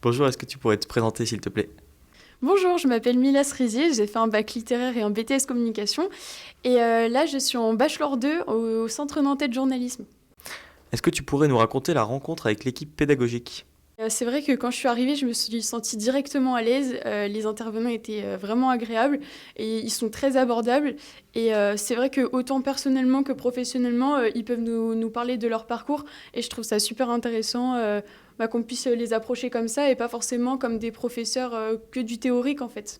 Bonjour, est-ce que tu pourrais te présenter s'il te plaît? Bonjour, je m'appelle Mila Srizier, j'ai fait un bac littéraire et un BTS communication. Et là, je suis en bachelor 2 au Centre nantais de journalisme. Est-ce que tu pourrais nous raconter la rencontre avec l'équipe pédagogique? C'est vrai que quand je suis arrivée, je me suis sentie directement à l'aise. Les intervenants étaient vraiment agréables et ils sont très abordables. Et c'est vrai que autant personnellement que professionnellement, ils peuvent nous parler de leur parcours. Et je trouve ça super intéressant qu'on puisse les approcher comme ça et pas forcément comme des professeurs que du théorique en fait.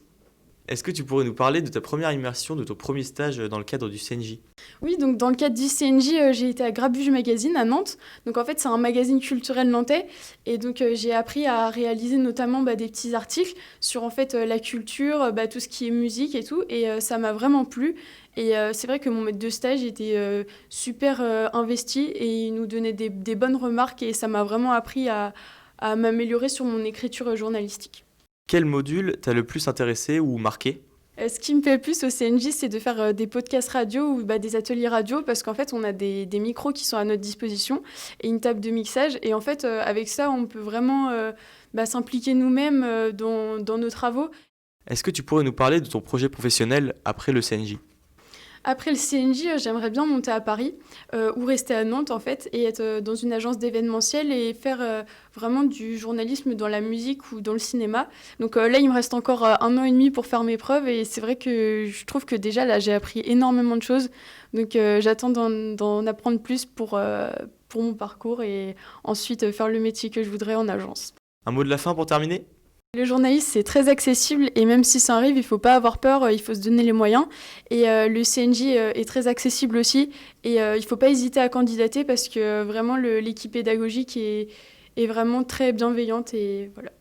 Est-ce que tu pourrais nous parler de ta première immersion, de ton premier stage dans le cadre du CNJ? Oui, donc dans le cadre du CNJ, j'ai été à Grabuge Magazine à Nantes. Donc en fait, c'est un magazine culturel nantais. Et donc j'ai appris à réaliser notamment des petits articles sur en fait la culture, tout ce qui est musique et tout. Et ça m'a vraiment plu. Et c'est vrai que mon maître de stage était super investi et il nous donnait des bonnes remarques et ça m'a vraiment appris à m'améliorer sur mon écriture journalistique. Quel module t'a le plus intéressé ou marqué? Ce qui me plaît le plus au CNJ, c'est de faire des podcasts radio ou des ateliers radio parce qu'en fait, on a des micros qui sont à notre disposition et une table de mixage. Et en fait, avec ça, on peut vraiment s'impliquer nous-mêmes dans nos travaux. Est-ce que tu pourrais nous parler de ton projet professionnel après le CNJ? Après le CNJ, j'aimerais bien monter à Paris ou rester à Nantes en fait et être dans une agence d'événementiel et faire vraiment du journalisme dans la musique ou dans le cinéma. Donc là, il me reste encore 1 an et demi pour faire mes preuves et c'est vrai que je trouve que déjà là, j'ai appris énormément de choses. Donc j'attends d'en apprendre plus pour mon parcours et ensuite faire le métier que je voudrais en agence. Un mot de la fin pour terminer? Le journaliste, c'est très accessible et même si ça arrive, il ne faut pas avoir peur, il faut se donner les moyens. Et le CNJ est très accessible aussi et il ne faut pas hésiter à candidater parce que vraiment l'équipe pédagogique est vraiment très bienveillante et voilà.